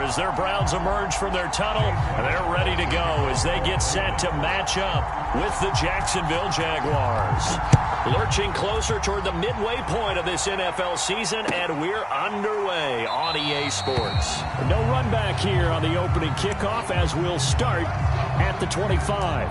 as their Browns emerge from their tunnel. They're ready to go as they get set to match up with the Jacksonville Jaguars. Lurching closer toward the midway point of this NFL season, and we're underway on EA Sports. No run back here on the opening kickoff as we'll start at the 25.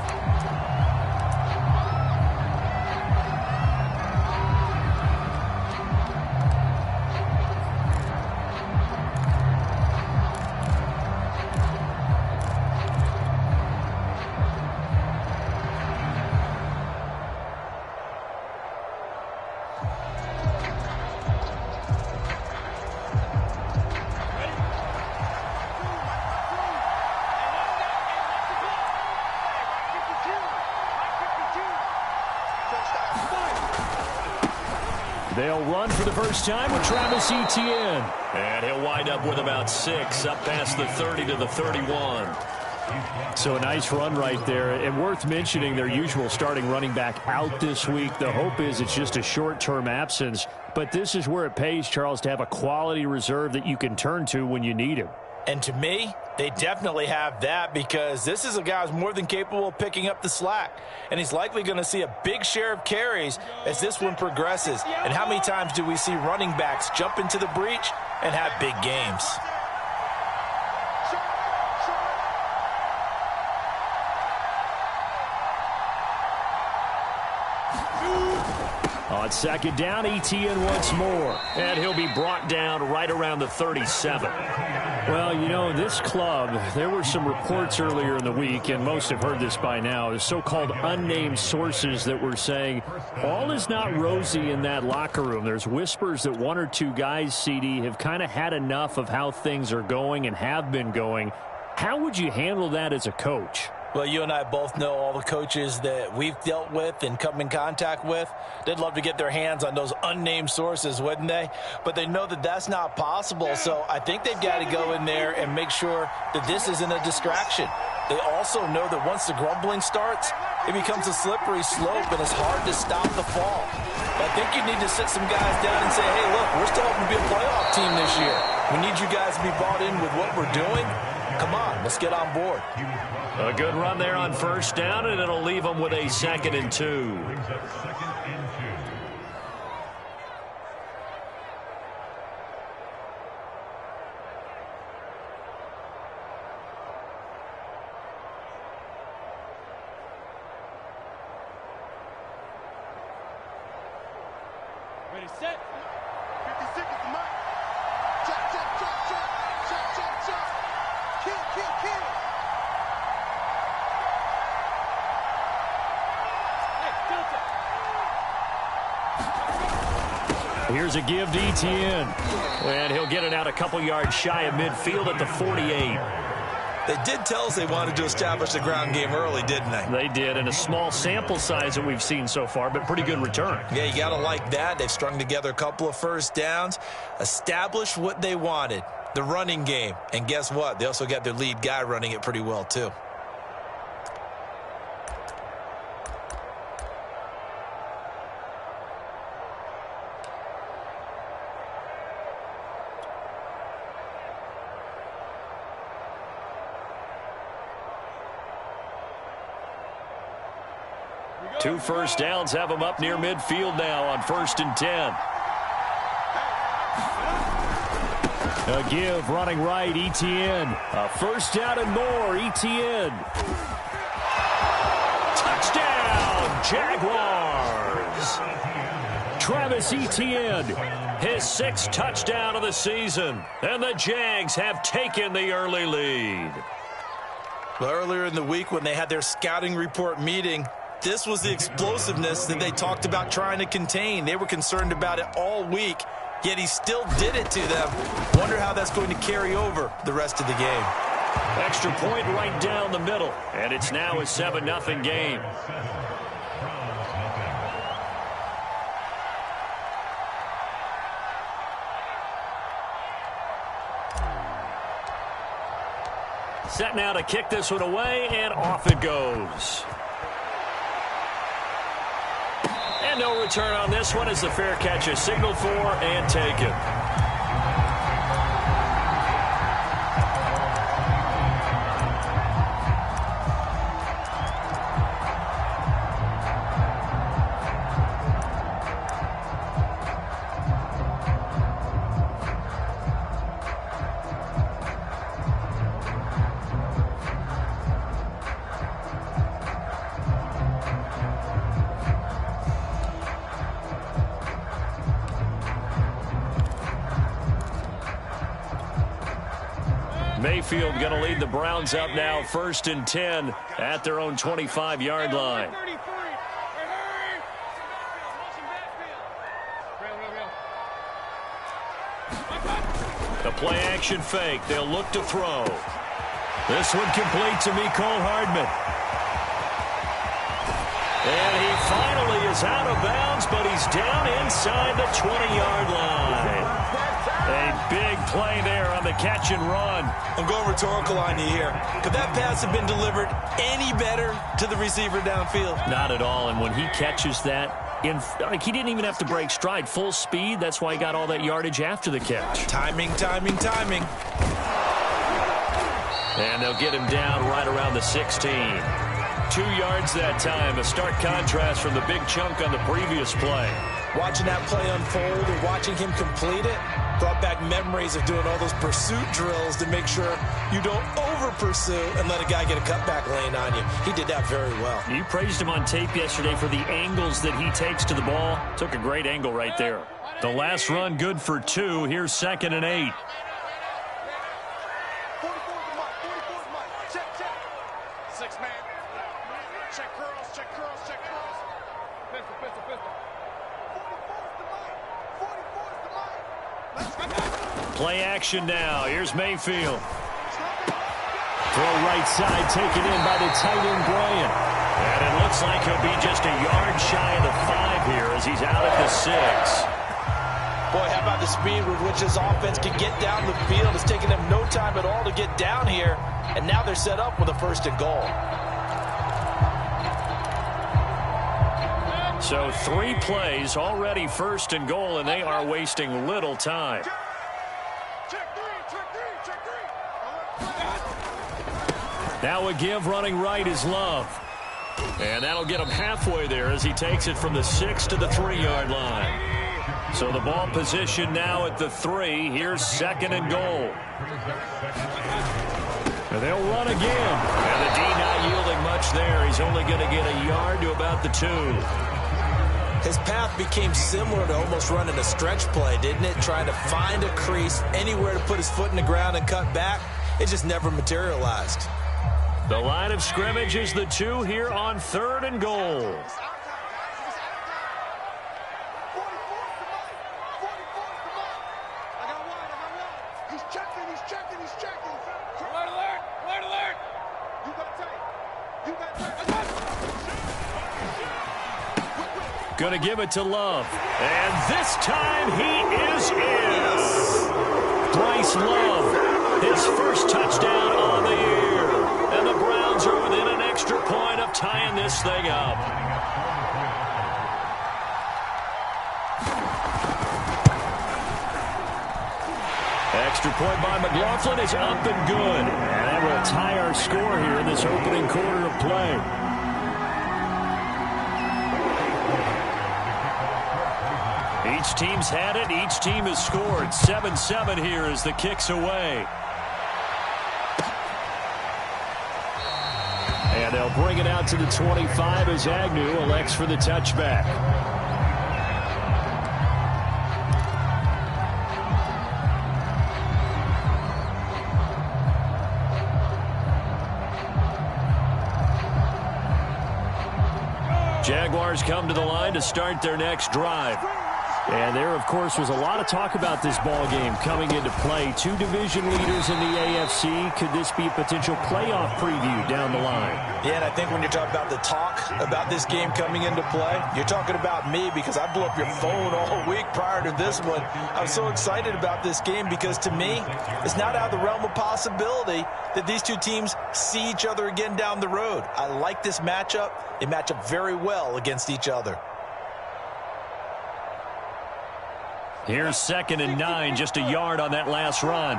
They'll run for the first time with Travis Etienne. And he'll wind up with about 6 up past the 30 to the 31. So a nice run right there. And worth mentioning, their usual starting running back out this week. The hope is it's just a short-term absence. But this is where it pays, Charles, to have a quality reserve that you can turn to when you need him. And to me, they definitely have that because this is a guy who's more than capable of picking up the slack. And he's likely going to see a big share of carries as this one progresses. And how many times do we see running backs jump into the breach and have big games? On second down, Etienne once more. And he'll be brought down right around the 37. Well, you know, this club, there were some reports earlier in the week, and most have heard this by now, the so-called unnamed sources that were saying all is not rosy in that locker room. There's whispers that 1 or 2 guys, CD, have kind of had enough of how things are going and have been going. How would you handle that as a coach? Well, you and I both know all the coaches that we've dealt with and come in contact with. They'd love to get their hands on those unnamed sources, wouldn't they? But they know that that's not possible, so I think they've got to go in there and make sure that this isn't a distraction. They also know that once the grumbling starts, it becomes a slippery slope, and it's hard to stop the fall. But I think you need to sit some guys down and say, hey, look, we're still hoping to be a playoff team this year. We need you guys to be bought in with what we're doing. Come on, let's get on board. A good run there on first down, and it'll leave them with a 2nd and 2. Ready, set. 50 seconds, mark. Chop, chop, chop, chop. Chop, chop, chop. Kill, kill, kill. Here's a give to Etienne. And he'll get it out a couple yards shy of midfield at the 48. They did tell us they wanted to establish the ground game early, didn't they? They did, and a small sample size that we've seen so far, but pretty good return. Yeah, you got to like that. They've strung together a couple of first downs, established what they wanted, the running game. And guess what? They also got their lead guy running it pretty well, too. Two first downs have them up near midfield now on 1st and 10. A give running right, Etienne. A first down and more, Etienne. Touchdown, Jaguars. Travis Etienne. His 6th touchdown of the season. And the Jags have taken the early lead. Well, earlier in the week when they had their scouting report meeting, this was the explosiveness that they talked about trying to contain. They were concerned about it all week, yet he still did it to them. Wonder how that's going to carry over the rest of the game. Extra point right down the middle, and it's now a 7-0 game. Set now to kick this one away, and off it goes. And no return on this one as the fair catch is signaled for and taken. Mayfield going to lead the Browns up now 1st and 10 at their own 25-yard line. The play-action fake. They'll look to throw. This one complete to Mecole Hardman. And he finally is out of bounds, but he's down inside the 20-yard line. A big play there on the catch and run. I'm going rhetorical on you here. Could that pass have been delivered any better to the receiver downfield? Not at all, and when he catches that, he didn't even have to break stride. Full speed, that's why he got all that yardage after the catch. Timing, timing, timing. And they'll get him down right around the 16. 2 yards that time, a stark contrast from the big chunk on the previous play. Watching that play unfold and watching him complete it brought back memories of doing all those pursuit drills to make sure you don't over-pursue and let a guy get a cutback lane on you. He did that very well. You praised him on tape yesterday for the angles that he takes to the ball. Took a great angle right there. The last run good for 2. Here's 2nd and 8. Play action now. Here's Mayfield. Throw right side, taken in by the tight end, Bryant. And it looks like he'll be just a yard shy of the 5 here as he's out at the 6. Boy, how about the speed with which this offense can get down the field? It's taken them no time at all to get down here. And now they're set up with a 1st and goal. So 3 plays, already 1st and goal, and they are wasting little time. Now a give running right is Love. And that'll get him halfway there as he takes it from the 6 to the 3-yard line. So the ball position now at the 3. Here's 2nd and goal. And they'll run again. And the D not yielding much there. He's only going to get a yard to about the 2. His path became similar to almost running a stretch play, didn't it? Trying to find a crease, anywhere to put his foot in the ground and cut back. It just never materialized. The line of scrimmage is the 2 here on 3rd and goal. Going to give it to Love. And this time he is in. Bryce Love, his first touchdown on the year. And the Browns are within an extra point of tying this thing up. Extra point by McLaughlin is up and good. And that will tie our score here in this opening quarter of play. Each team's had it. Each team has scored. 7-7 here as the kick's away. And they'll bring it out to the 25 as Agnew elects for the touchback. Jaguars come to the line to start their next drive. And there, of course, was a lot of talk about this ball game coming into play. 2 division leaders in the AFC. Could this be a potential playoff preview down the line? Yeah, and I think when you're talking about the talk about this game coming into play, you're talking about me because I blew up your phone all week prior to this one. I'm so excited about this game because, to me, it's not out of the realm of possibility that these 2 teams see each other again down the road. I like this matchup. They match up very well against each other. Here's 2nd and 9, just a yard on that last run.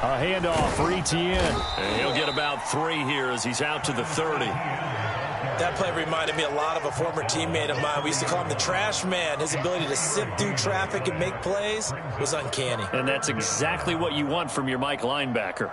A handoff for Etienne. And he'll get about 3 here as he's out to the 30. That play reminded me a lot of a former teammate of mine. We used to call him the trash man. His ability to sift through traffic and make plays was uncanny. And that's exactly what you want from your Mike linebacker.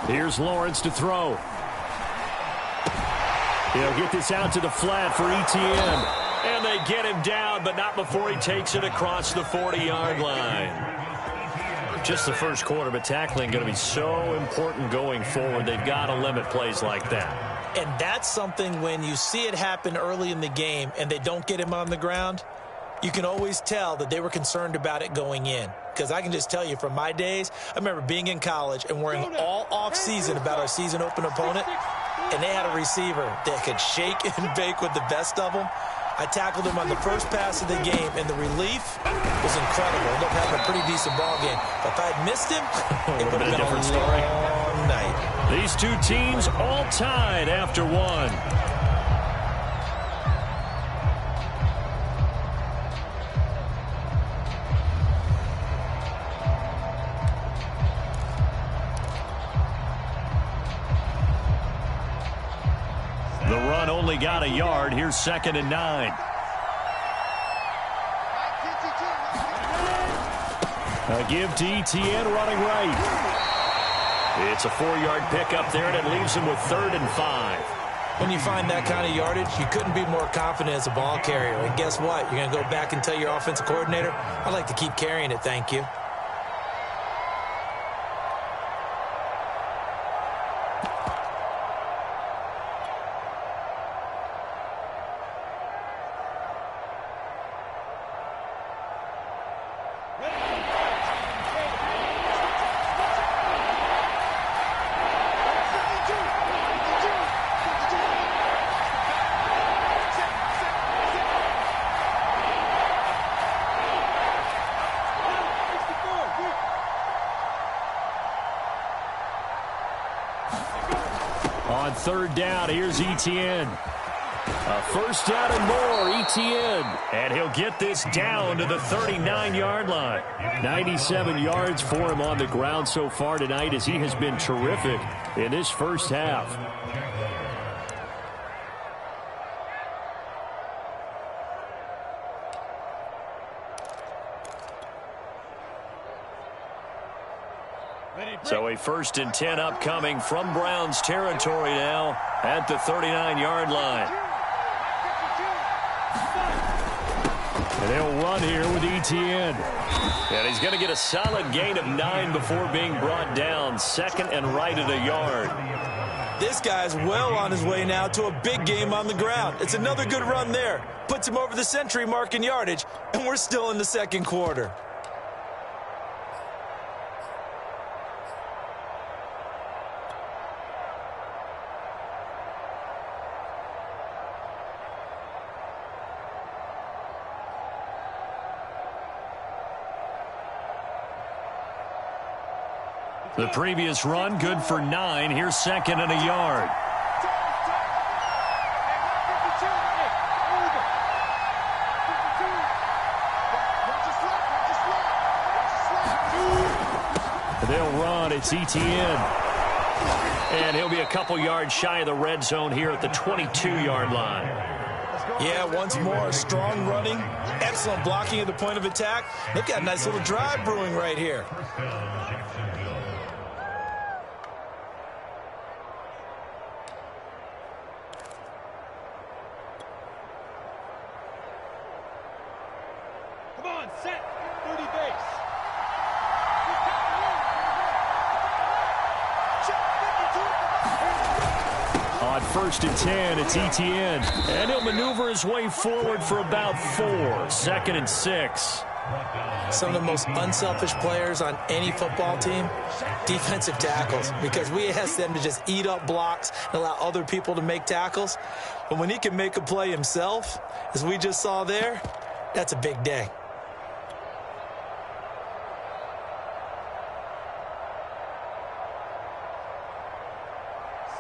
Here's Lawrence to throw. He'll get this out to the flat for Etienne. And they get him down, but not before he takes it across the 40-yard line. Just the first quarter, but tackling going to be so important going forward. They've got to limit plays like that. And that's something when you see it happen early in the game and they don't get him on the ground, you can always tell that they were concerned about it going in. Because I can just tell you from my days, I remember being in college and worrying all off-season about our season open opponent, and they had a receiver that could shake and bake with the best of them. I tackled him on the first pass of the game, and the relief was incredible. Ended up having a pretty decent ball game. But if I had missed him, it would have been a different story. Long night. These two teams all tied after one. The run only got a yard. Here's 2nd and 9. A give to Etienne running right. It's a 4-yard pickup there, and it leaves him with 3rd and 5. When you find that kind of yardage, you couldn't be more confident as a ball carrier. And guess what? You're going to go back and tell your offensive coordinator, I'd like to keep carrying it, thank you. On 3rd down, here's Etienne. A 1st down and more, Etienne. And he'll get this down to the 39-yard line. 97 yards for him on the ground so far tonight, as he has been terrific in this first half. So a 1st and 10 upcoming from Browns territory now at the 39-yard line. And they'll run here with Etienne. And he's going to get a solid gain of 9 before being brought down. 2nd and right at a yard. This guy's well on his way now to a big game on the ground. It's another good run there. Puts him over the century mark in yardage, and we're still in the 2nd quarter. The previous run, good for 9. Here's 2nd and a yard. They'll run. It's Etienne. And he'll be a couple yards shy of the red zone here at the 22-yard line. Yeah, once more, strong running, excellent blocking at the point of attack. They've got a nice little drive brewing right here. Come on, set, 30 base. On 1st and 10, it's Etienne. And he'll maneuver his way forward for about 4. 2nd and 6. Some of the most unselfish players on any football team, defensive tackles, because we ask them to just eat up blocks and allow other people to make tackles. But when he can make a play himself, as we just saw there, that's a big day.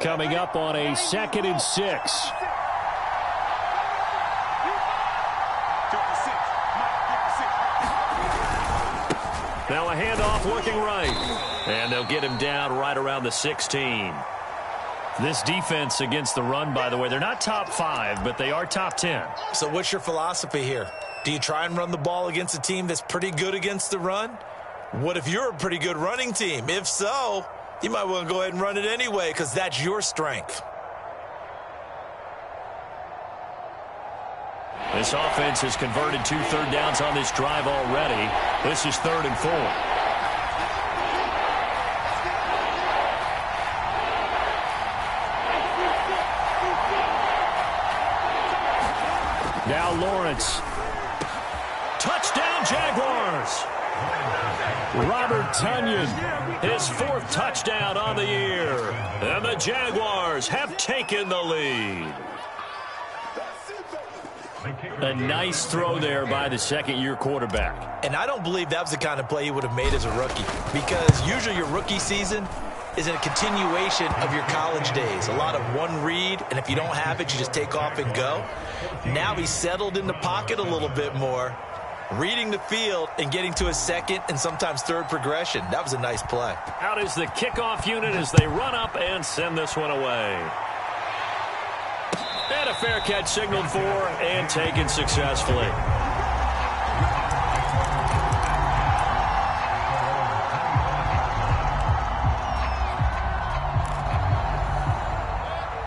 Coming up on a 2nd and 6. Now a handoff looking right. And they'll get him down right around the 16. This defense against the run, by the way, they're not top 5, but they are top 10. So what's your philosophy here? Do you try and run the ball against a team that's pretty good against the run? What if you're a pretty good running team? If so, you might want to go ahead and run it anyway because that's your strength. This offense has converted 2 third downs on this drive already. This is 3rd and 4. Now Lawrence. Touchdown Jaguars. Robert Tonyan, his 4th touchdown on the year. And the Jaguars have taken the lead. A nice throw there by the second-year quarterback. And I don't believe that was the kind of play he would have made as a rookie, because usually your rookie season is a continuation of your college days. A lot of one read, and if you don't have it, you just take off and go. Now he's settled in the pocket a little bit more, reading the field and getting to his second and sometimes third progression. That was a nice play. Out is the kickoff unit as they run up and send this one away. And a fair catch signaled for and taken successfully.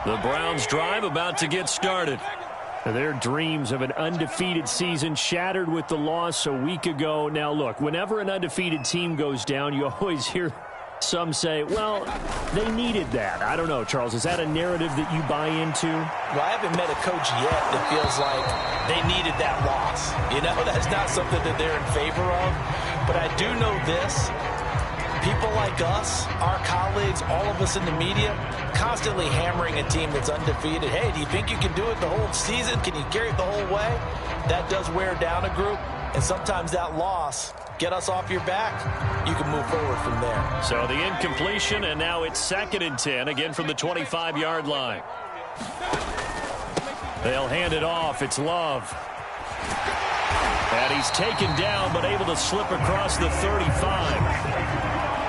The Browns drive about to get started. Their dreams of an undefeated season shattered with the loss a week ago. Now, look, whenever an undefeated team goes down, you always hear some say, well, they needed that. I don't know, Charles. Is that a narrative that you buy into? Well, I haven't met a coach yet that feels like they needed that loss. You know, that's not something that they're in favor of. But I do know this. People like us, our colleagues, all of us in the media, constantly hammering a team that's undefeated. Hey, do you think you can do it the whole season? Can you carry it the whole way? That does wear down a group, and sometimes that loss, get us off your back, you can move forward from there. So the incompletion, and now it's 2nd and 10, again from the 25-yard line. They'll hand it off. It's Love. And he's taken down, but able to slip across the 35.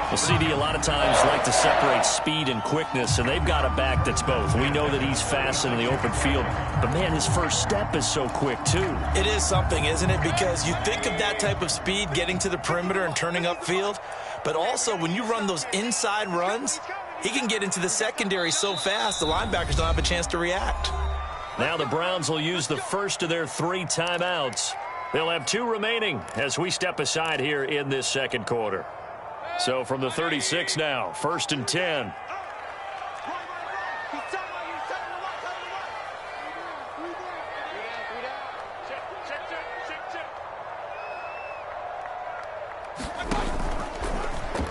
Well, CD, a lot of times like to separate speed and quickness, and they've got a back that's both. We know that he's fast in the open field, but, man, his first step is so quick, too. It is something, isn't it? Because you think of that type of speed getting to the perimeter and turning upfield, but also when you run those inside runs, he can get into the secondary so fast the linebackers don't have a chance to react. Now the Browns will use the first of their 3 timeouts. They'll have 2 remaining as we step aside here in this second quarter. So from the 36 now, 1st and 10.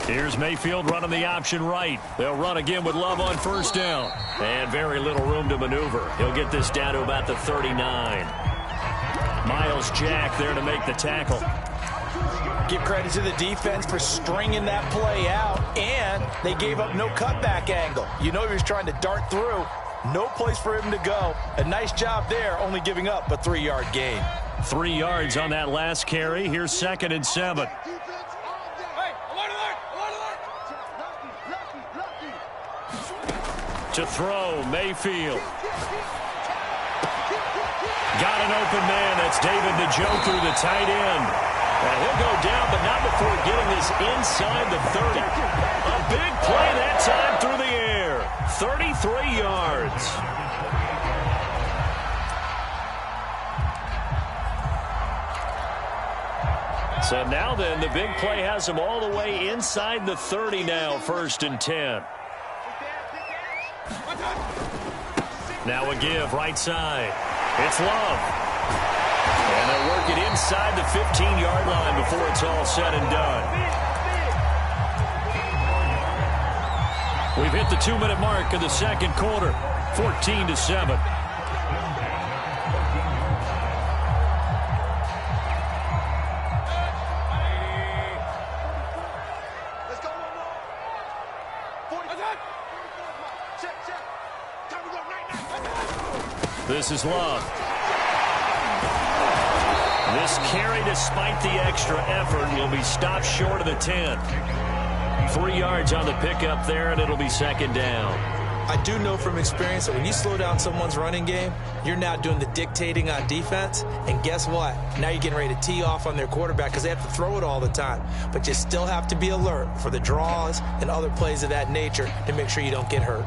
Here's Mayfield running the option right. They'll run again with Love on 1st down. And very little room to maneuver. He'll get this down to about the 39. Miles Jack there to make the tackle. Give credit to the defense for stringing that play out, and they gave up no cutback angle. You know he was trying to dart through. No place for him to go. A nice job there, only giving up a 3-yard gain. 3 yards on that last carry. Here's 2nd and 7. To throw, Mayfield. Got an open man. That's David Njoku, the tight end. And he'll go down, but not before getting this inside the 30. A big play that time through the air. 33 yards. So now then, the big play has him all the way inside the 30 now, 1st and 10. Now a give, right side. It's Love. And they'll work it inside the 15-yard line before it's all said and done. We've hit the 2-minute mark of the second quarter, 14-7. Let's go one more. 45. Check. Time to go right now. This is Love. This carry, despite the extra effort, will be stopped short of the 10. 3 yards on the pickup there, and it'll be 2nd down. I do know from experience that when you slow down someone's running game, you're now doing the dictating on defense. And guess what? Now you're getting ready to tee off on their quarterback because they have to throw it all the time. But you still have to be alert for the draws and other plays of that nature to make sure you don't get hurt.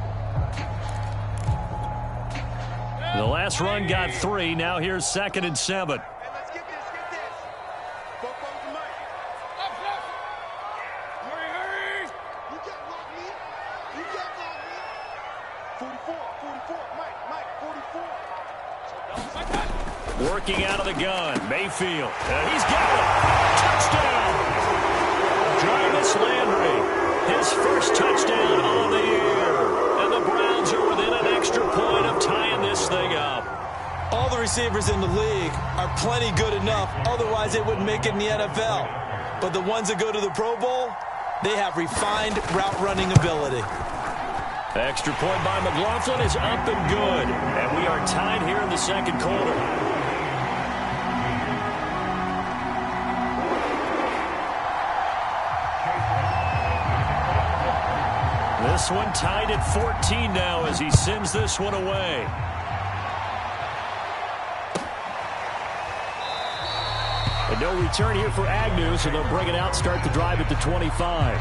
The last run got 3. Now here's 2nd and 7. Hey, let's get this, get this. Both of them, Mike. Hurry. You can't block me. You can't block me. 44, Mike, 44. Working out of the gun, Mayfield. He's got it. Touchdown. Jarvis Landry, his first touchdown on the year. And the Browns are within an extra point of tying this thing up. All the receivers in the league are plenty good enough. Otherwise, they wouldn't make it in the NFL. But the ones that go to the Pro Bowl, they have refined route running ability. Extra point by McLaughlin is up and good. And we are tied here in the second quarter. This one tied at 14 now as he sends this one away. And no return here for Agnew, so they'll bring it out, start the drive at the 25.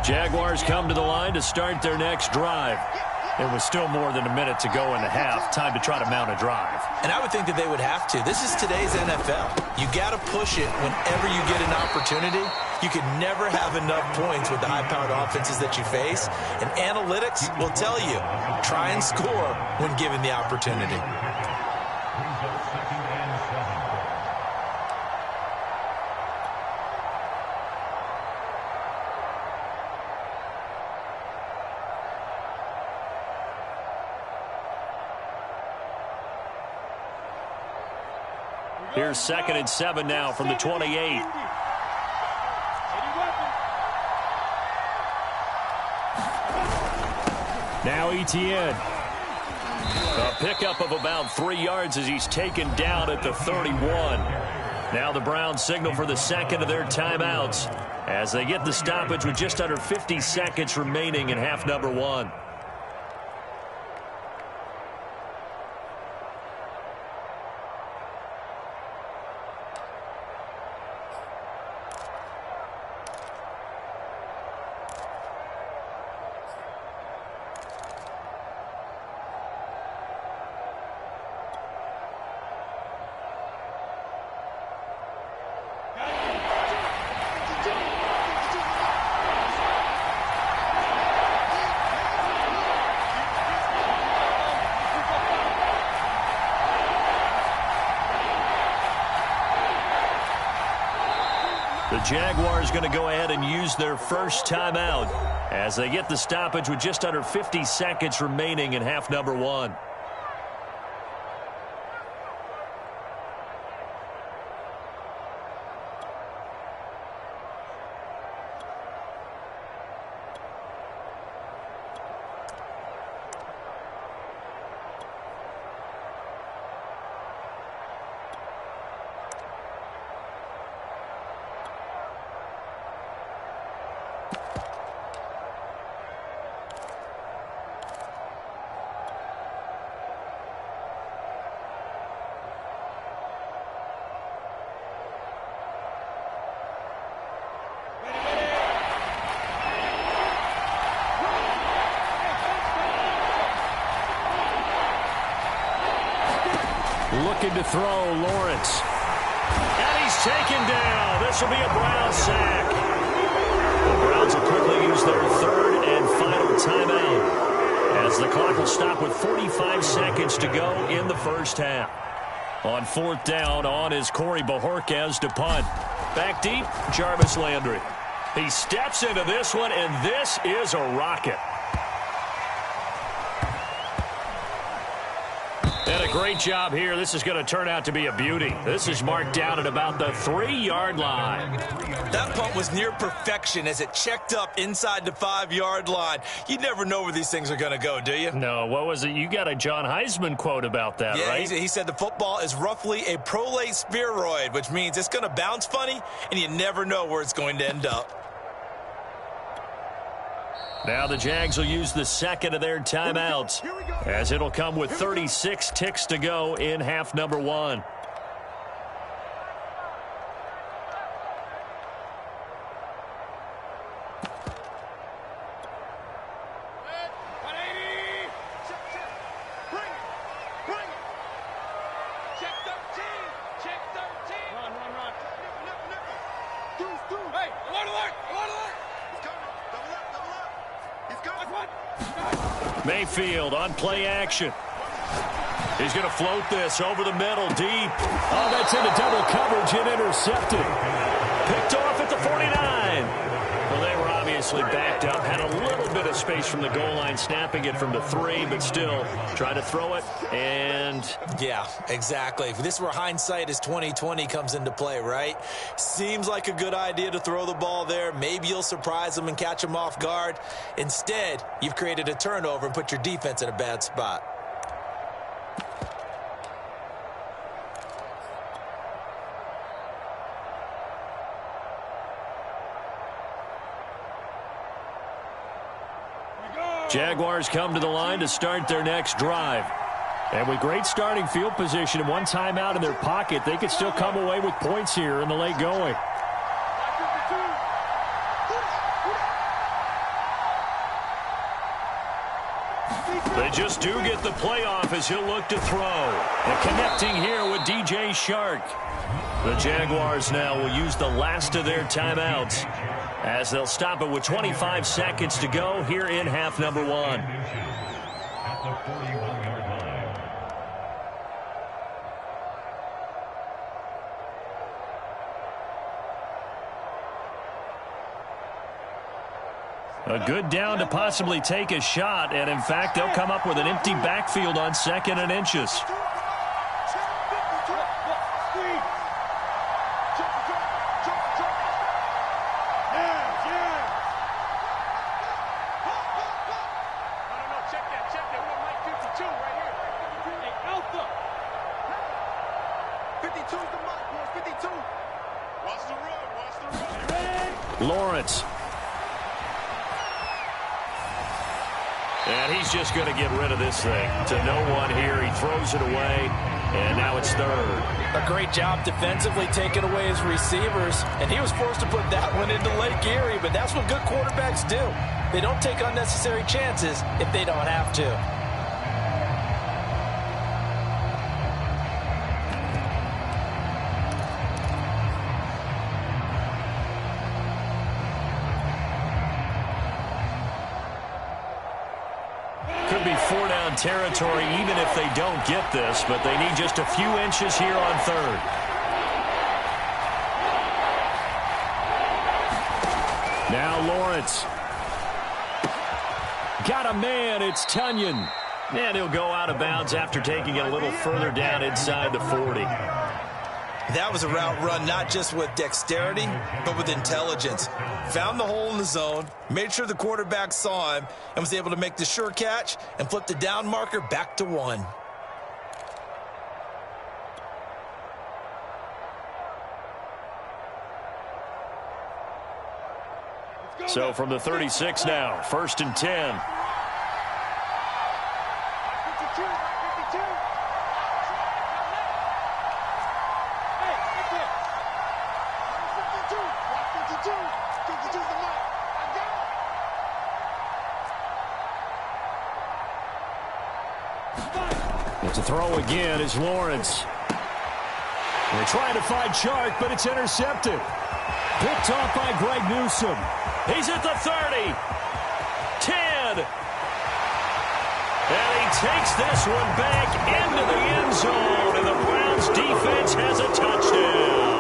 Jaguars come to the line to start their next drive. It was still more than a minute to go in the half. Time to try to mount a drive. And I would think that they would have to. This is today's NFL. You got to push it whenever you get an opportunity. You can never have enough points with the high-powered offenses that you face. And analytics will tell you, try and score when given the opportunity. Here's 2nd and 7 now from the 28. Now Etienne. A pickup of about 3 yards as he's taken down at the 31. Now the Browns signal for the second of their timeouts as they get the stoppage with just under 50 seconds remaining in half number 1. The Jaguars going to go ahead and use their first timeout as they get the stoppage with just under 50 seconds remaining in half number 1. Looking to throw, Lawrence. And he's taken down. This will be a Brown sack. The Browns will quickly use their third and final timeout as the clock will stop with 45 seconds to go in the first half. On 4th down, on is Corey Bojorquez to punt. Back deep, Jarvis Landry. He steps into this one, and this is a rocket. And a great job here. This is going to turn out to be a beauty. This is marked down at about the 3-yard line. That punt was near perfection as it checked up inside the 5-yard line. You never know where these things are going to go, do you? No, what was it? You got a John Heisman quote about that, right? He said the football is roughly a prolate spheroid, which means it's going to bounce funny, and you never know where it's going to end up. Now the Jags will use the second of their timeouts as it'll come with 36 ticks to go in half number 1. Mayfield on play action. He's going to float this over the middle, deep. Oh, that's into double coverage and intercepted. Picked off at the 49. Well, they were obviously backed up, had a little bit of space from the goal line, snapping it from the 3, but still trying to throw it, and... Yeah, exactly. This is where hindsight is 20/20 comes into play, right? Seems like a good idea to throw the ball there. Maybe you'll surprise them and catch them off guard. Instead, you've created a turnover and put your defense in a bad spot. Jaguars come to the line to start their next drive. And with great starting field position and one timeout in their pocket, they could still come away with points here in the late going. They just do get the playoff as he'll look to throw. And connecting here with DJ Shark. The Jaguars now will use the last of their timeouts as they'll stop it with 25 seconds to go here in half number 1. A good down to possibly take a shot, and in fact, they'll come up with an empty backfield on 2nd and inches. Lawrence. And he's just going to get rid of this thing. To no one here. He throws it away, and now it's 3rd. A great job defensively taking away his receivers, and he was forced to put that one into Lake Erie, but that's what good quarterbacks do. They don't take unnecessary chances if they don't have to. Could be 4-down territory even if they don't get this, but they need just a few inches here on 3rd. Now Lawrence. Got a man, it's Tunyon. And he'll go out of bounds after taking it a little further down inside the 40. That was a route run not just with dexterity, but with intelligence. Found the hole in the zone, made sure the quarterback saw him, and was able to make the sure catch and flip the down marker back to 1. So from the 36 now, 1st and 10. To throw again is Lawrence. They're trying to find Shark, but it's intercepted. Picked off by Greg Newsome. He's at the 30. 10. And he takes this one back into the end zone, and the Browns defense has a touchdown.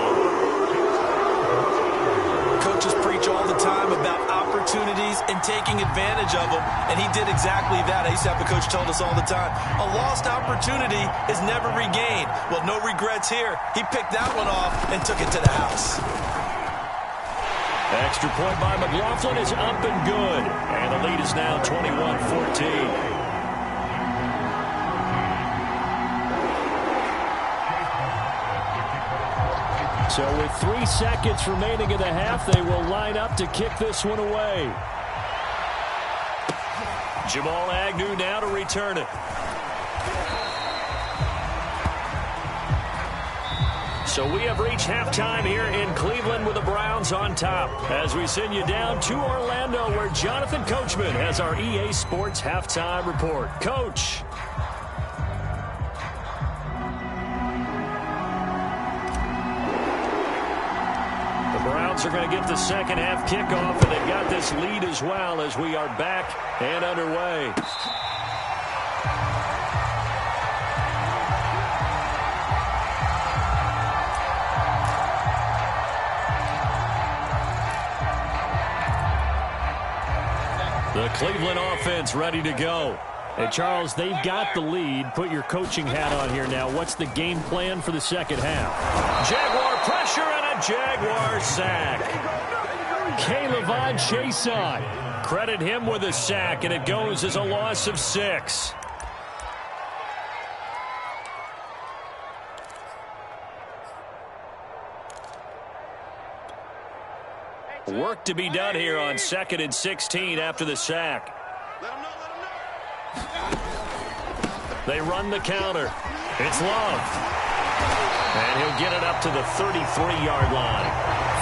Coaches preach preach all the time about opportunities and taking advantage of them, and he did exactly that. I used to have a coach tell us all the time, a lost opportunity is never regained. Well, no regrets here. He picked that one off and took it to the house. Extra point by McLaughlin is up and good. And the lead is now 21-14. So with 3 seconds remaining in the half, they will line up to kick this one away. Jamal Agnew now to return it. So we have reached halftime here in Cleveland with the Browns on top. As we send you down to Orlando, where Jonathan Coachman has our EA Sports halftime report. Coach. The Browns are going to get the second half kickoff, and they've got this lead as well as we are back and underway. The Cleveland offense ready to go. And, Charles, they've got the lead. Put your coaching hat on here now. What's the game plan for the second half? Jaguar pressure and a Jaguar sack. K'Lavon Chaisson. Credit him with a sack, and it goes as a loss of 6. Work to be done here on 2nd and 16 after the sack. They run the counter. It's Love. And he'll get it up to the 33-yard line.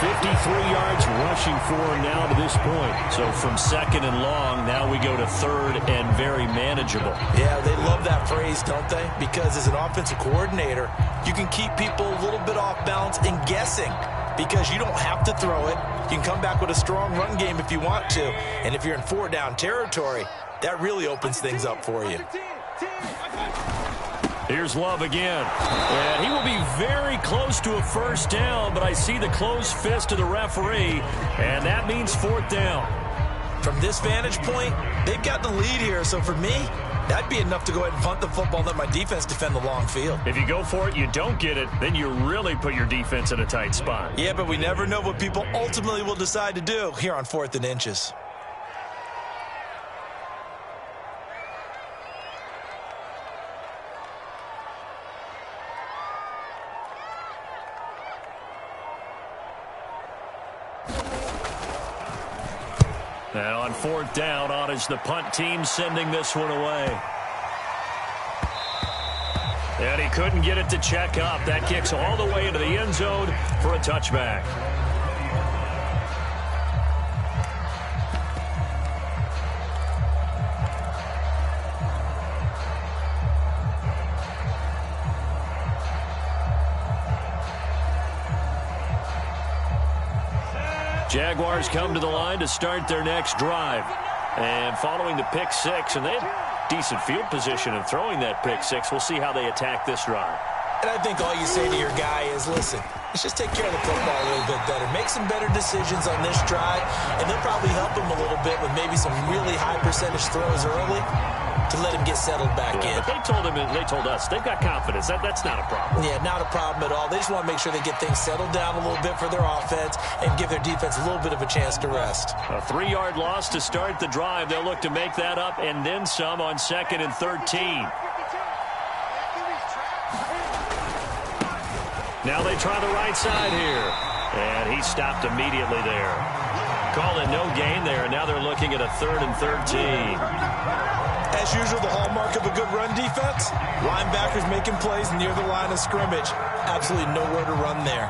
53 yards rushing for him now to this point. So from 2nd and long, now we go to 3rd and very manageable. Yeah, they love that phrase, don't they? Because as an offensive coordinator, you can keep people a little bit off balance and guessing. Because you don't have to throw it. You can come back with a strong run game if you want to. And if you're in 4-down territory, that really opens things up for you. Here's Love again. And he will be very close to a first down, but I see the closed fist of the referee, and that means 4th down. From this vantage point, they've got the lead here. So for me, that'd be enough to go ahead and punt the football and let my defense defend the long field. If you go for it, you don't get it, then you really put your defense in a tight spot. Yeah, but we never know what people ultimately will decide to do here on 4th and inches. Now on 4th down, on is the punt team sending this one away. And he couldn't get it to check up. That kicks all the way into the end zone for a touchback. Jaguars come to the line to start their next drive. And following the pick 6, and they have decent field position in throwing that pick 6. We'll see how they attack this drive. And I think all you say to your guy is, listen, let's just take care of the football a little bit better. Make some better decisions on this drive, and they'll probably help him a little bit with maybe some really high percentage throws early to let him get settled back in. But they told us they've got confidence. That's not a problem. Yeah, not a problem at all. They just want to make sure they get things settled down a little bit for their offense and give their defense a little bit of a chance to rest. A 3-yard loss to start the drive. They'll look to make that up and then some on 2nd and 13. Now they try the right side here. And he stopped immediately there. Call it no gain there. Now they're looking at a 3rd and 13. As usual, the hallmark of a good run defense, linebackers making plays near the line of scrimmage. Absolutely nowhere to run there.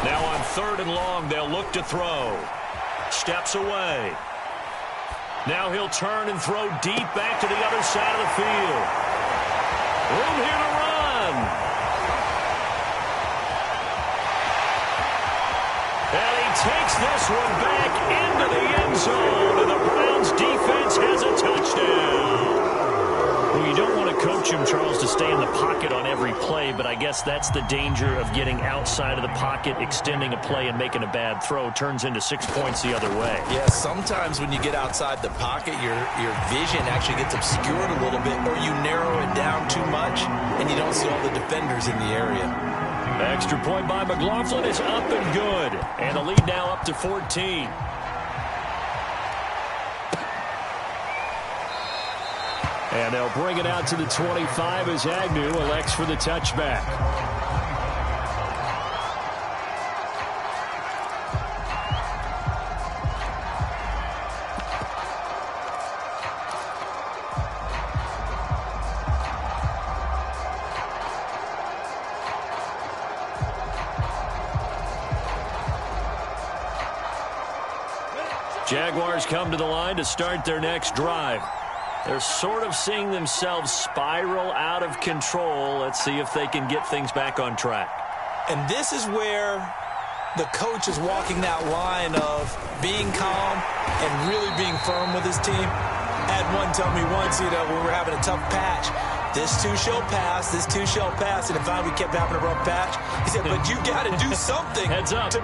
Now on 3rd and long, they'll look to throw. Steps away. Now he'll turn and throw deep back to the other side of the field. Room here to run. And he takes this one back into the end zone, and the Browns defense has a touchdown. Well, you don't want to coach him, Charles, to stay in the pocket on every play, but I guess that's the danger of getting outside of the pocket, extending a play, and making a bad throw. Turns into 6 points the other way. Yeah, sometimes when you get outside the pocket, your vision actually gets obscured a little bit, or you narrow it down too much, and you don't see all the defenders in the area. Extra point by McLaughlin is up and good. And the lead now up to 14. And they'll bring it out to the 25 as Agnew elects for the touchback. Jaguars come to the line to start their next drive. They're sort of seeing themselves spiral out of control. Let's see if they can get things back on track. And this is where the coach is walking that line of being calm and really being firm with his team. I had one tell me once, when we were having a tough patch, this too shall pass, this too shall pass. And finally we kept having a rough patch. He said, but you got to do something. Heads up.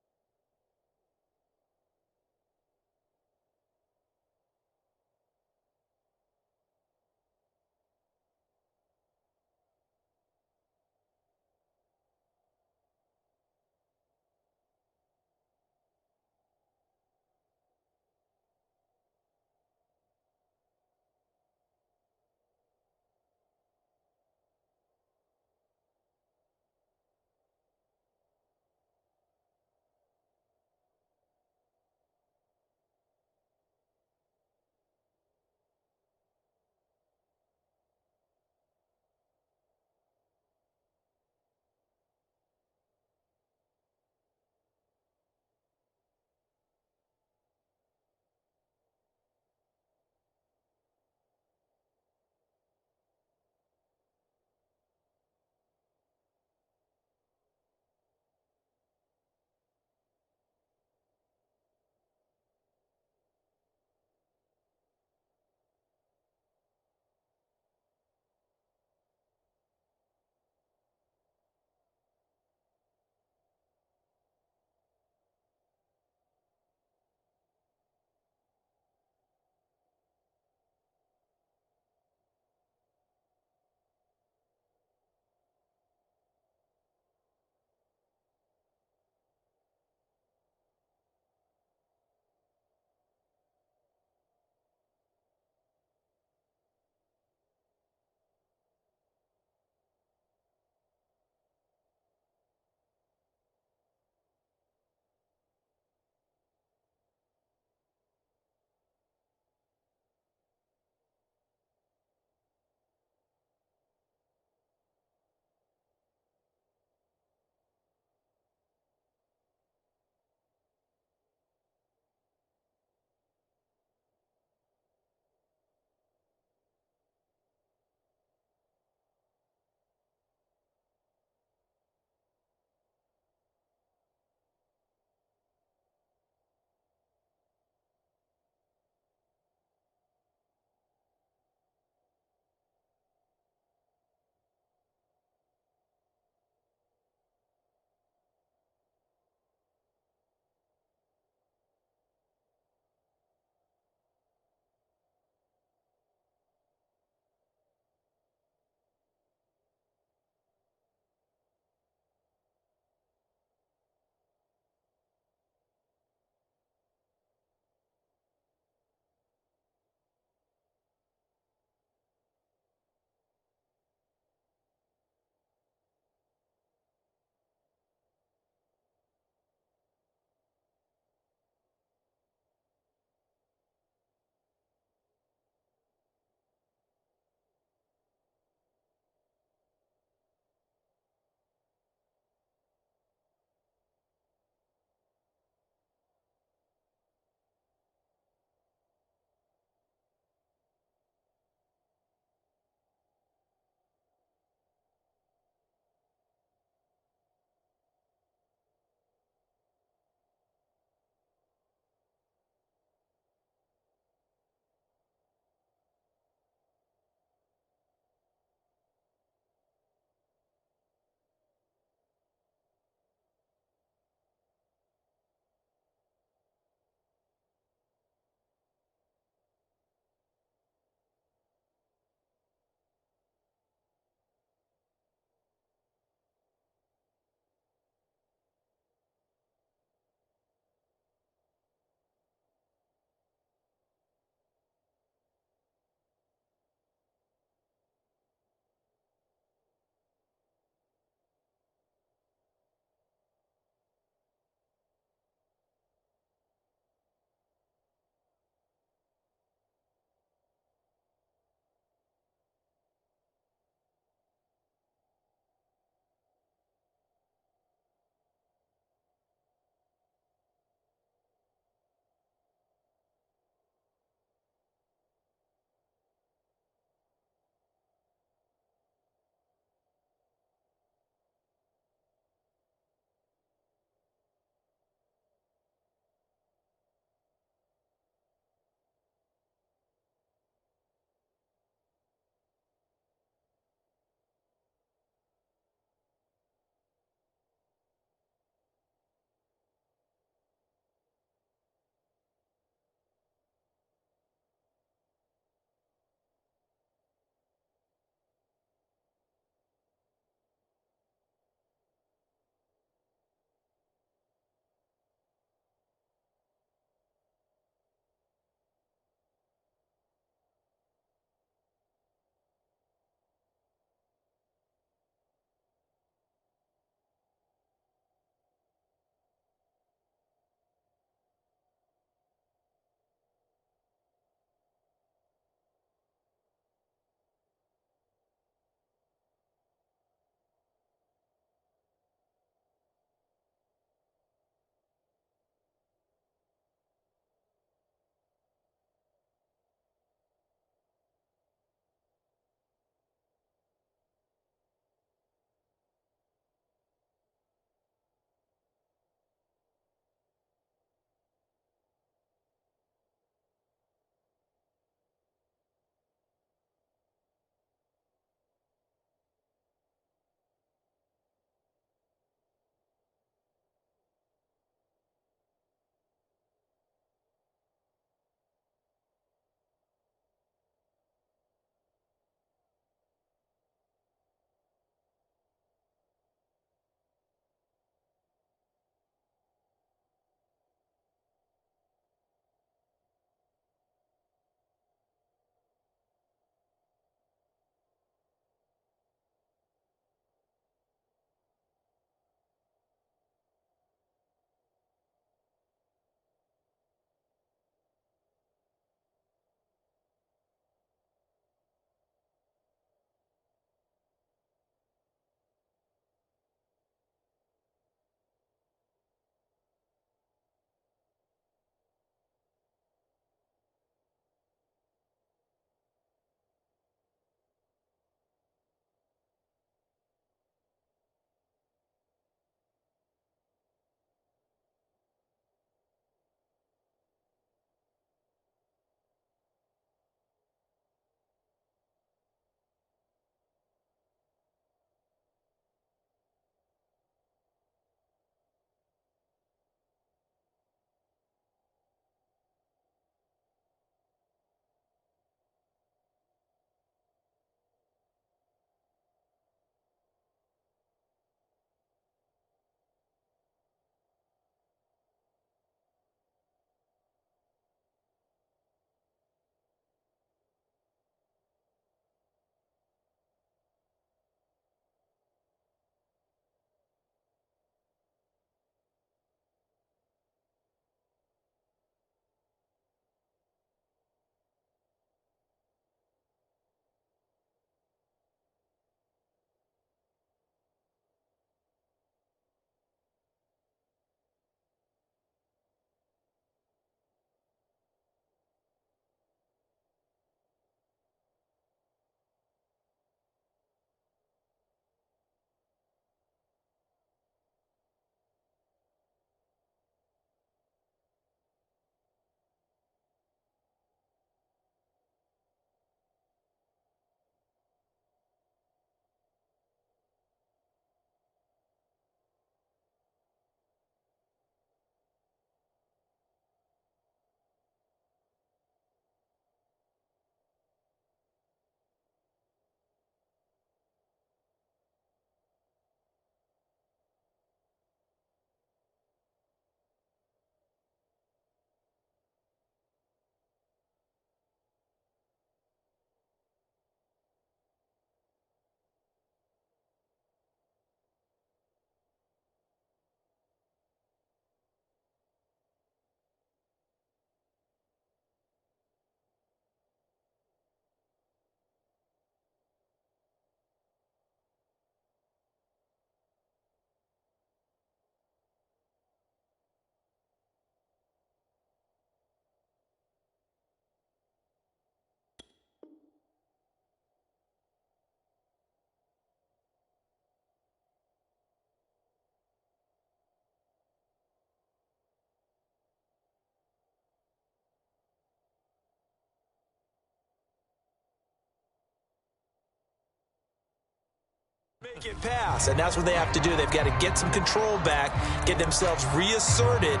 Make it pass, and that's what they have to do. They've got to get some control back, get themselves reasserted,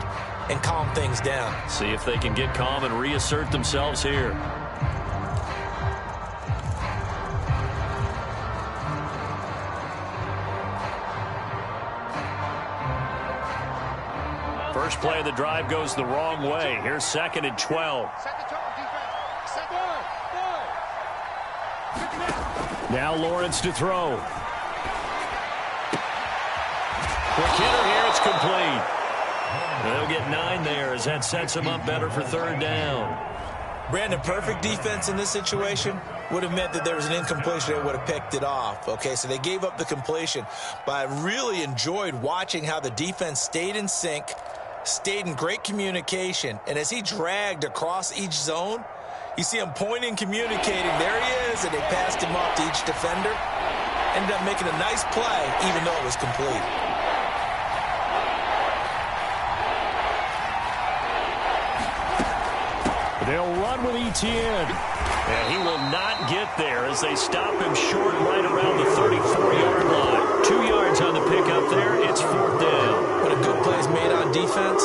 and calm things down. See if they can get calm and reassert themselves here. First play of the drive goes the wrong way. Here's 2nd and 12. Now Lawrence to throw. Quick hitter here, it's complete. They'll get 9 there as that sets them up better for 3rd down. Brandon, perfect defense in this situation would have meant that there was an incompletion. They would have picked it off. Okay, so they gave up the completion. But I really enjoyed watching how the defense stayed in sync, stayed in great communication. And as he dragged across each zone, you see him pointing, communicating. There he is, and they passed him off to each defender. Ended up making a nice play, even though it was complete. They'll run with Etienne. And he will not get there as they stop him short right around the 34-yard line. 2 yards on the pickup there. It's 4th down. When a good play is made on defense,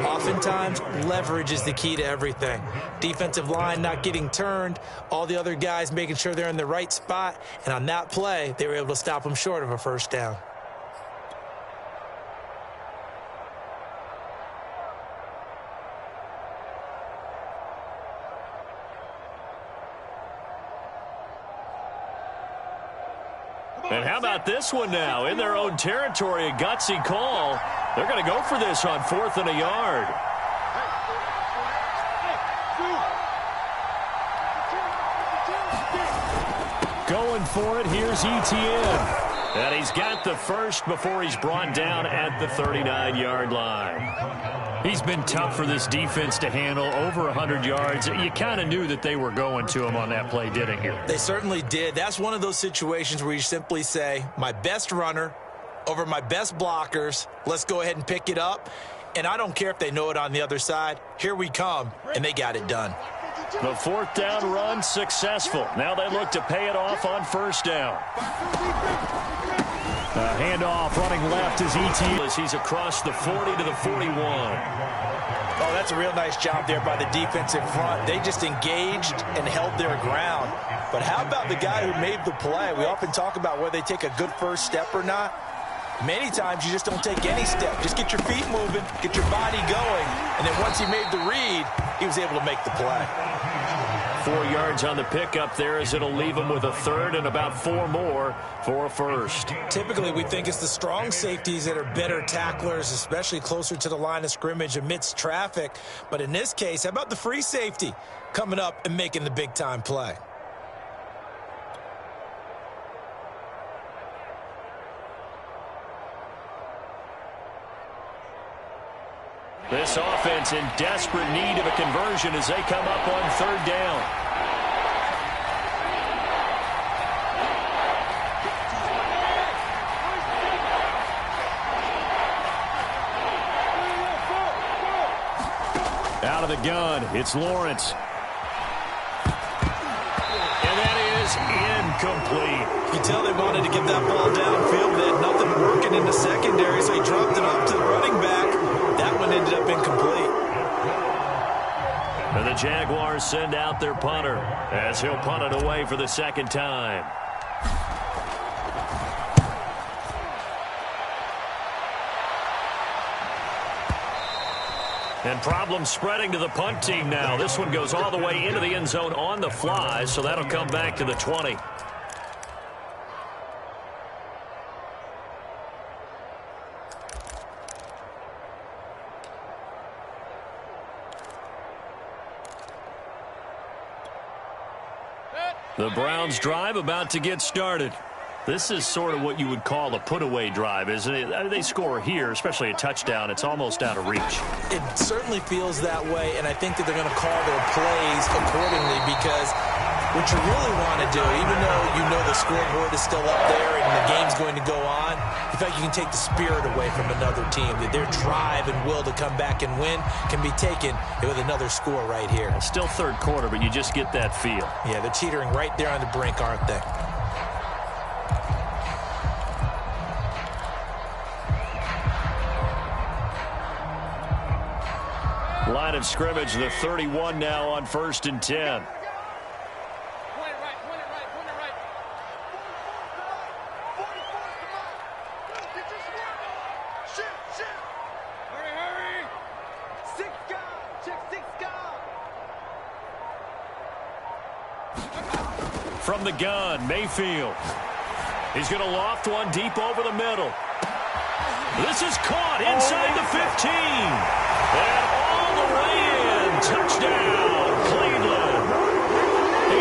oftentimes leverage is the key to everything. Defensive line not getting turned, all the other guys making sure they're in the right spot. And on that play, they were able to stop them short of a 1st down. And how about this one now? In their own territory, a gutsy call. They're going to go for this on 4th and a yard. Going for it, here's Etienne. And he's got the first before he's brought down at the 39-yard line. He's been tough for this defense to handle, over 100 yards. You kind of knew that they were going to him on that play, didn't you? They certainly did. That's one of those situations where you simply say, my best runner over my best blockers, let's go ahead and pick it up. And I don't care if they know it on the other side. Here we come, and they got it done. The 4th down run successful. Now they look to pay it off on 1st down. Handoff running left is Etienne. He's across the 40 to the 41. Oh, that's a real nice job there by the defensive front. They just engaged and held their ground. But how about the guy who made the play? We often talk about whether they take a good first step or not. Many times you just don't take any step. Just get your feet moving, get your body going, and then once he made the read, he was able to make the play. 4 yards on the pickup there as it'll leave him with a 3rd and about 4 more for a 1st. Typically, we think it's the strong safeties that are better tacklers, especially closer to the line of scrimmage amidst traffic. But in this case, how about the free safety coming up and making the big-time play? This offense in desperate need of a conversion as they come up on 3rd down. Out of the gun, it's Lawrence. And that is incomplete. You tell they wanted to get that ball downfield. They had nothing working in the secondary, so he dropped it off to the running back. That one ended up incomplete. And the Jaguars send out their punter as he'll punt it away for the 2nd time. And problems spreading to the punt team now. This one goes all the way into the end zone on the fly, so that'll come back to the 20. The Browns drive about to get started. This is sort of what you would call a put-away drive, isn't it? I mean, they score here, especially a touchdown. It's almost out of reach. It certainly feels that way, and I think that they're going to call their plays accordingly because what you really want to do, even though you know the scoreboard is still up there and the game's going to go on, in fact, you can take the spirit away from another team. That their drive and will to come back and win can be taken with another score right here. It's still 3rd quarter, but you just get that feel. Yeah, they're teetering right there on the brink, aren't they? Line of scrimmage, the 31 now on 1st and 10. From the gun, Mayfield. He's going to loft one deep over the middle. This is caught inside the 15. And all the way in. Touchdown, Cleveland.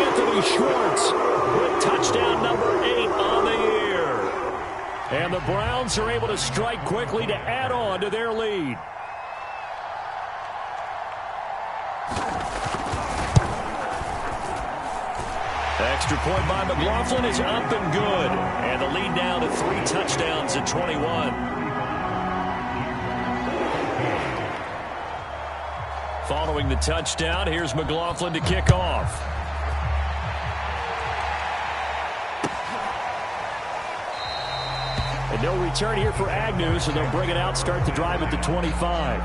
Anthony Schwartz with touchdown number 8 on the year. And the Browns are able to strike quickly to add on to their lead. Extra point by McLaughlin is up and good. And the lead now to 3 touchdowns at 21. Following the touchdown, here's McLaughlin to kick off. And no return here for Agnew, so they'll bring it out, start the drive at the 25.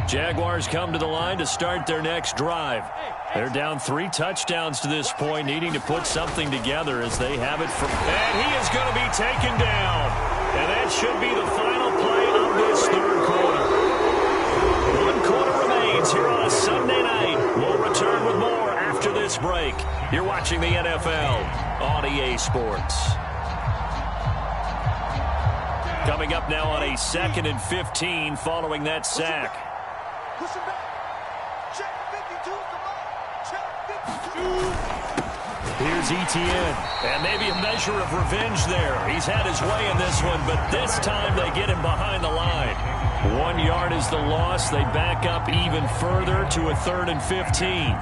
Jaguars come to the line to start their next drive. They're down 3 touchdowns to this point, needing to put something together as they have it from... And he is going to be taken down. And that should be the final play of this 3rd quarter. 1 quarter remains here on a Sunday night. We'll return with more after this break. You're watching the NFL on EA Sports. Coming up now on a 2nd and 15 following that sack. Push him back. Check 52 is the line. Check 52. Here's Etienne. And maybe a measure of revenge there. He's had his way in this one, but this time they get him behind the line. 1 yard is the loss. They back up even further to a 3rd and 15.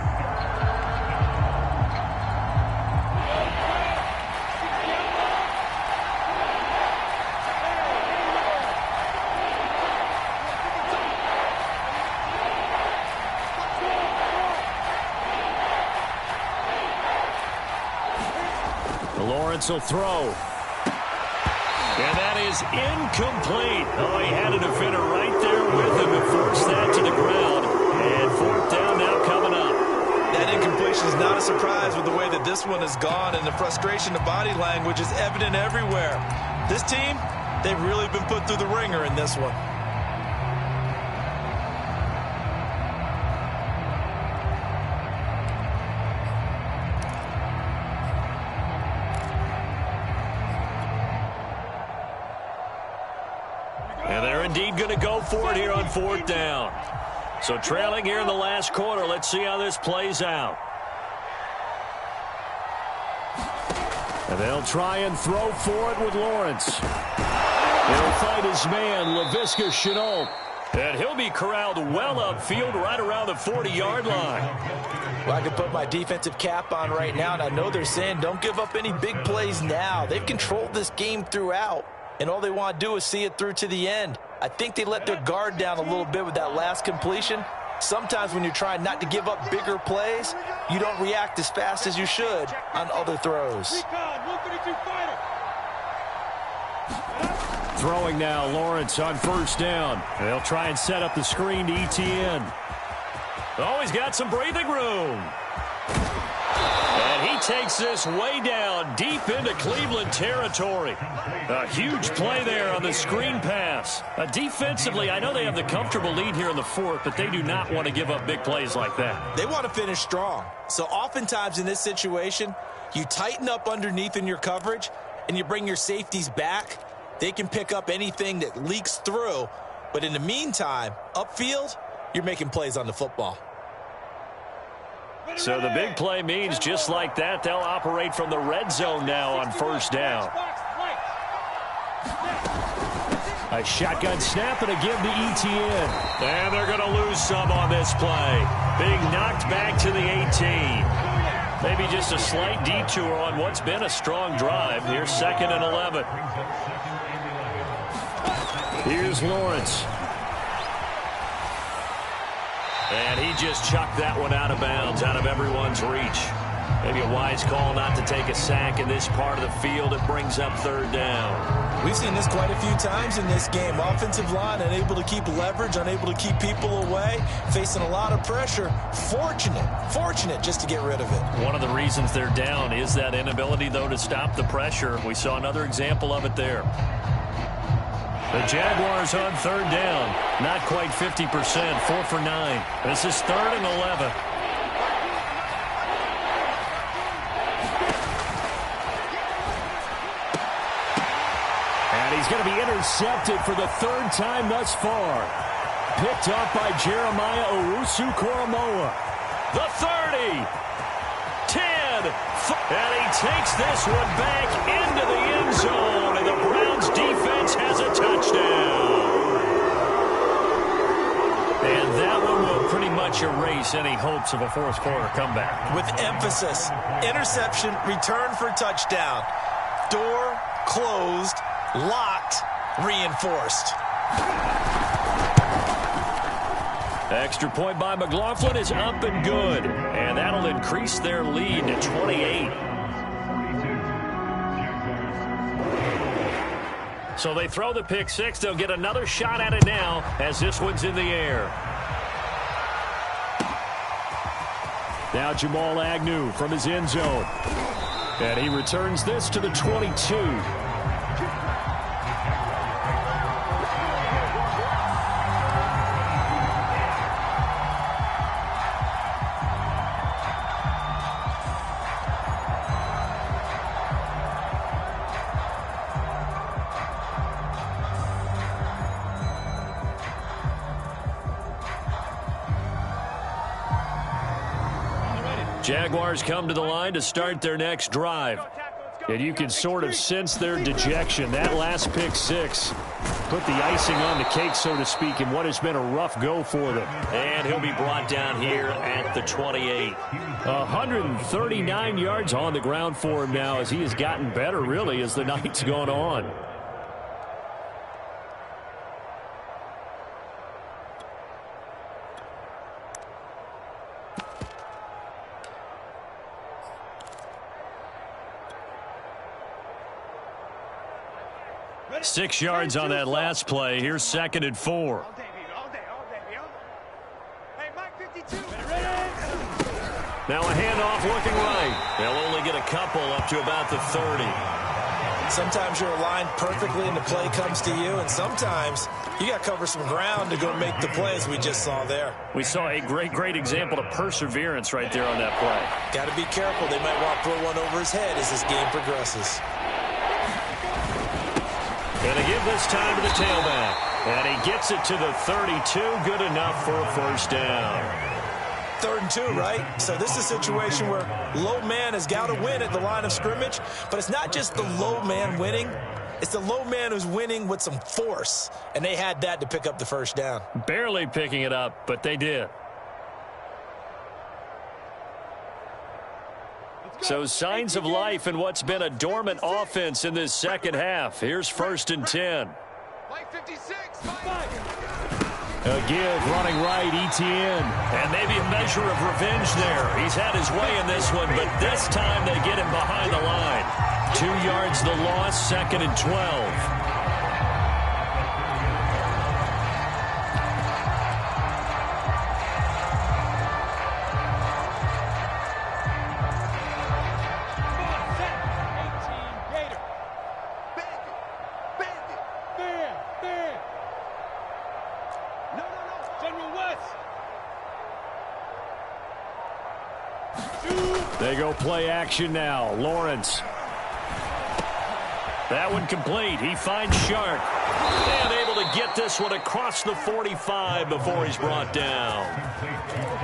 Lawrence will throw. And that is incomplete. Oh, he had a defender right there with him to force that to the ground. And 4th down now coming up. That incompletion is not a surprise with the way that this one has gone, and the frustration of body language is evident everywhere. This team, they've really been put through the ringer in this one. And they're indeed going to go for it here on 4th down. So trailing here in the last quarter. Let's see how this plays out. And they'll try and throw for it with Lawrence. He'll fight his man, Laviska Shenault. And he'll be corralled well upfield right around the 40-yard line. Well, I can put my defensive cap on right now, and I know they're saying don't give up any big plays now. They've controlled this game throughout, and all they want to do is see it through to the end. I think they let their guard down a little bit with that last completion. Sometimes when you're trying not to give up bigger plays, you don't react as fast as you should on other throws. Throwing now, Lawrence on 1st down. They'll try and set up the screen to Etienne. Oh, he's got some breathing room. And he takes this way down deep into Cleveland territory. A huge play there on the screen pass. Defensively, I know they have the comfortable lead here in the 4th, but they do not want to give up big plays like that. They want to finish strong. So oftentimes in this situation, you tighten up underneath in your coverage, and you bring your safeties back. They can pick up anything that leaks through. But in the meantime, upfield, you're making plays on the football. So the big play means just like that, they'll operate from the red zone now on 1st down. A shotgun snap and a give to ETN. And they're going to lose some on this play. Being knocked back to the 18. Maybe just a slight detour on what's been a strong drive. Here's 2nd and 11. Here's Lawrence. And he just chucked that one out of bounds, out of everyone's reach. Maybe a wise call not to take a sack in this part of the field. It brings up 3rd down. We've seen this quite a few times in this game. Offensive line unable to keep leverage, unable to keep people away, facing a lot of pressure. Fortunate just to get rid of it. One of the reasons they're down is that inability, though, to stop the pressure. We saw another example of it there. The Jaguars on 3rd down. Not quite 50%, 4 for 9. This is 3rd and 11. And he's going to be intercepted for the 3rd time thus far. Picked up by Jeremiah Owusu-Koramoah. The 30. 10. And he takes this one back into the end zone. And the Browns defense has a touchdown. And that one will pretty much erase any hopes of a 4th quarter comeback. With emphasis. Interception, return for touchdown. Door closed, locked, reinforced. Extra point by McLaughlin is up and good. And that'll increase their lead to 28. So they throw the pick 6. They'll get another shot at it now as this one's in the air. Now Jamal Agnew from his end zone. And he returns this to the 22. Jaguars come to the line to start their next drive. And you can sort of sense their dejection. That last pick 6 put the icing on the cake, so to speak, in what has been a rough go for them. And he'll be brought down here at the 28. 139 yards on the ground for him now as he has gotten better, really, as the night's gone on. Ready? 6 yards on that last play. Here's 2nd and 4. Now a handoff looking right. They'll only get a couple up to about the 30. Sometimes you're aligned perfectly and the play comes to you, and sometimes you got to cover some ground to go make the plays we just saw there. We saw a great example of perseverance right there on that play. Got to be careful. They might want to throw one over his head as this game progresses. And they give this time to the tailback. And he gets it to the 32. Good enough for a 1st down. 3rd and 2, right? So this is a situation where low man has got to win at the line of scrimmage, but it's not just the low man winning. It's the low man who's winning with some force, and they had that to pick up the 1st down. Barely picking it up, but they did. So signs of life in what's been a dormant offense in this second half. Here's 1st and 10. A give, running right, ETN. And maybe a measure of revenge there. He's had his way in this one, but this time they get him behind the line. 2 yards the loss, 2nd and 12. They go play action now. Lawrence. That one complete. He finds Sharp. And able to get this one across the 45 before he's brought down.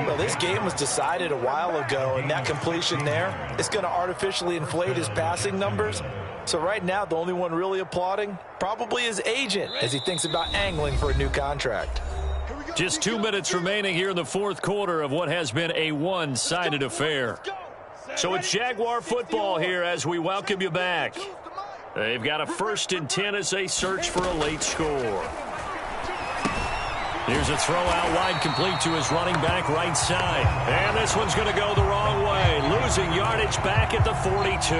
Well, this game was decided a while ago, and that completion there is going to artificially inflate his passing numbers. So right now, the only one really applauding probably his agent as he thinks about angling for a new contract. Just 2 minutes remaining here in the fourth quarter of what has been a one-sided affair. So it's Jaguar football here as we welcome you back. They've got a 1st and 10 as they search for a late score. Here's a throw out wide, complete to his running back right side. And this one's going to go the wrong way. Losing yardage back at the 42.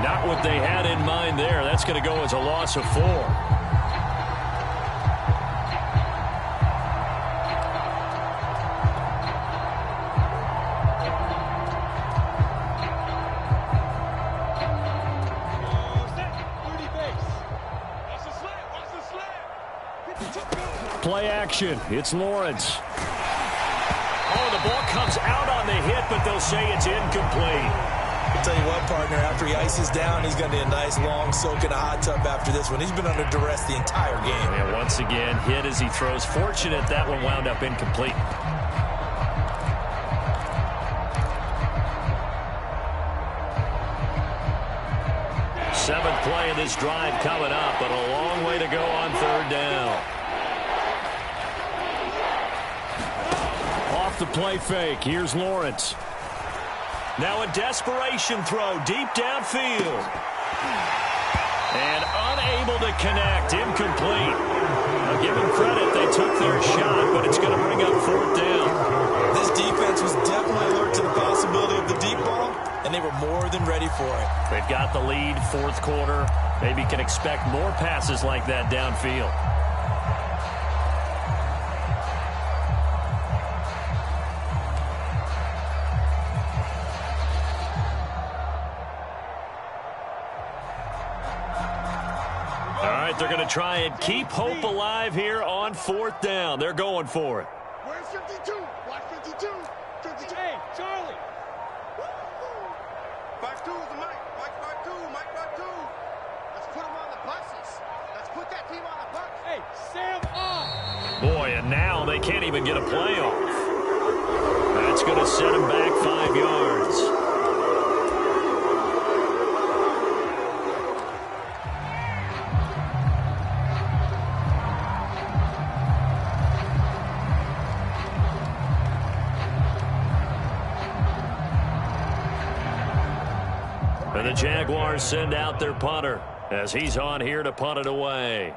Not what they had in mind there. That's going to go as a loss of 4. Play action. It's Lawrence. Oh, the ball comes out on the hit, but they'll say it's incomplete. I'll tell you what, partner, after he ices down, he's going to need a nice long soak in a hot tub after this one. He's been under duress the entire game. And once again, hit as he throws. Fortunate that one wound up incomplete. Seventh play of this drive coming up, but a long way to go on 3rd down. Off the play fake. Here's Lawrence. Now a desperation throw deep downfield. And unable to connect. Incomplete. I'll give them credit. They took their shot, but it's going to bring up 4th down. This defense was definitely alert to the possibility of the deep ball, and they were more than ready for it. They've got the lead, 4th quarter. Maybe can expect more passes like that downfield. They're going to try and keep hope alive here on 4th down. They're going for it. Where's 52? Watch 52. 52. Hey, Charlie. 5-2 is the mic. Mike 5-2. Mike 5-2. Let's put them on the buses. Let's put that team on the bus. Hey, Sam on. Boy, and now they can't even get a play off. That's going to set them back 5 yards. And the Jaguars send out their punter as he's on here to punt it away.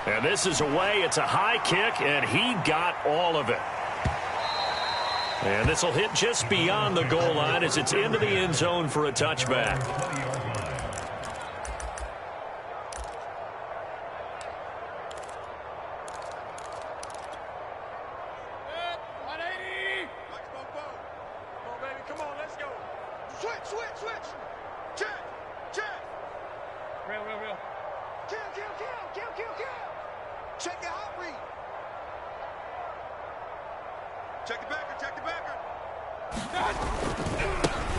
And this is away. It's a high kick, and he got all of it. And this will hit just beyond the goal line as it's into the end zone for a touchback.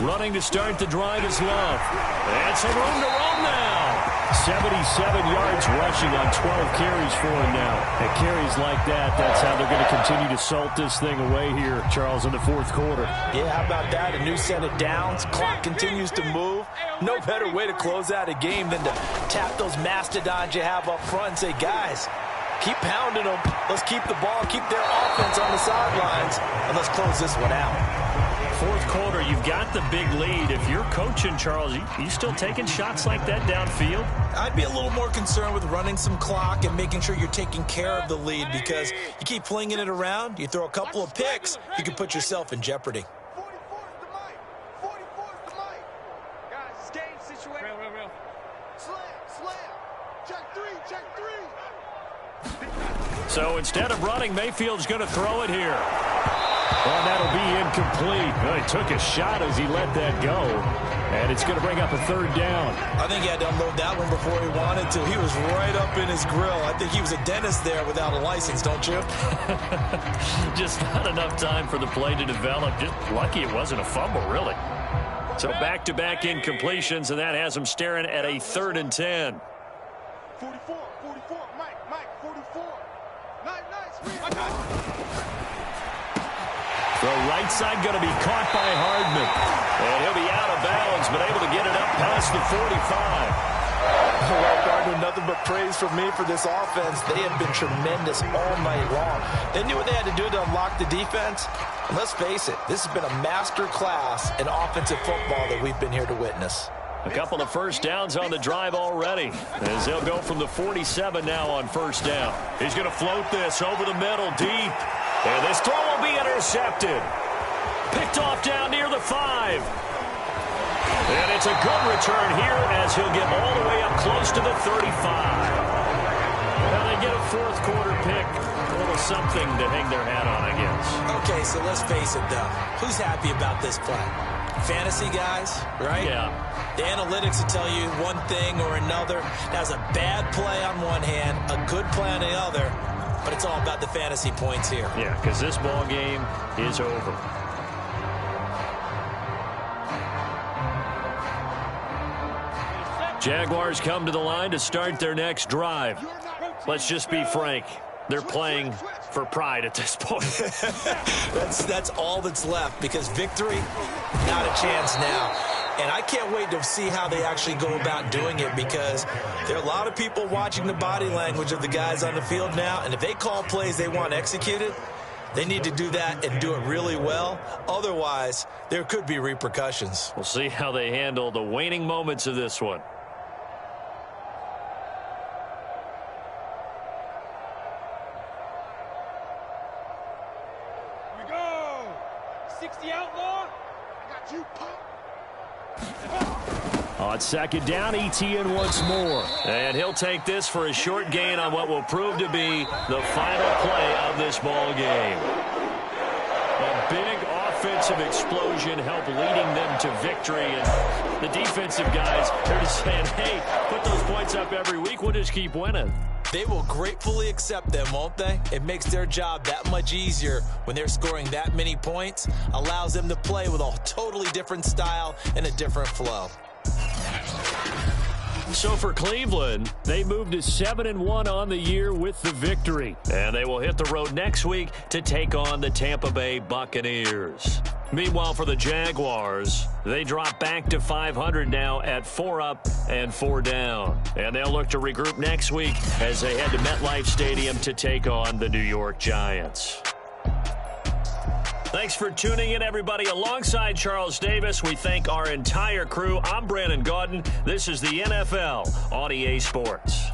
Running to start the drive is Love. And some room to roam now. 77 yards rushing on 12 carries for him now. And carries like that, that's how they're going to continue to salt this thing away here, Charles, in the 4th quarter. Yeah, how about that? A new set of downs. Clock continues to move. No better way to close out a game than to tap those mastodons you have up front and say, guys, keep pounding them. Let's keep the ball, keep their offense on the sidelines, and let's close this one out. 4th quarter, you've got the big lead. If you're coaching, Charles, you still taking shots like that downfield? I'd be a little more concerned with running some clock and making sure you're taking care of the lead, because you keep flinging it around, you throw a couple of picks, you can put yourself in jeopardy. 44 is the mic. 44 is the mic. Guys, it's game situation. Real. Slam. Check 3. So instead of running, Mayfield's going to throw it here. Well, that'll be incomplete. Well, he took a shot as he let that go. And it's going to bring up a 3rd down. I think he had to unload that one before he wanted to. He was right up in his grill. I think he was a dentist there without a license, don't you? Just not enough time for the play to develop. Just lucky it wasn't a fumble, really. So back-to-back incompletions, and that has him staring at a 3rd and 10. 44. Mike, 44. Nice. The right side going to be caught by Hardman. And he'll be out of bounds, but able to get it up past the 45. Well, Gardner, nothing but praise from me for this offense. They have been tremendous all night long. They knew what they had to do to unlock the defense. And let's face it, this has been a master class in offensive football that we've been here to witness. A couple of first downs on the drive already, as they'll go from the 47 now on first down. He's going to float this over the middle deep. And this throw will be intercepted. Picked off down near the 5. And it's a good return here as he'll get all the way up close to the 35. Well, they get a fourth quarter pick. A little something to hang their hat on, I guess. Okay, so let's face it, though. Who's happy about this play? Fantasy guys, right? Yeah. The analytics will tell you one thing or another. That's a bad play on one hand, a good play on the other, but it's all about the fantasy points here. Yeah, because this ball game is over. Jaguars come to the line to start their next drive. Let's just be frank. They're playing for pride at this point. That's all that's left, because victory, not a chance now. And I can't wait to see how they actually go about doing it, because there are a lot of people watching the body language of the guys on the field now, and if they call plays they want executed, they need to do that and do it really well. Otherwise, there could be repercussions. We'll see how they handle the waning moments of this one. Here we go. 60 outlaw. I got you, Pop. On second down, Etienne once more. And he'll take this for a short gain on what will prove to be the final play of this ball game. A big offensive explosion helped leading them to victory. And the defensive guys, they're just saying, hey, put those points up every week. We'll just keep winning. They will gratefully accept them, won't they? It makes their job that much easier when they're scoring that many points. Allows them to play with a totally different style and a different flow. So for Cleveland, they moved to 7-1 on the year with the victory. And they will hit the road next week to take on the Tampa Bay Buccaneers. Meanwhile, for the Jaguars, they drop back to 500 now at 4 up and 4 down. And they'll look to regroup next week as they head to MetLife Stadium to take on the New York Giants. Thanks for tuning in, everybody. Alongside Charles Davis, we thank our entire crew. I'm Brandon Gaudin. This is the NFL on EA Sports.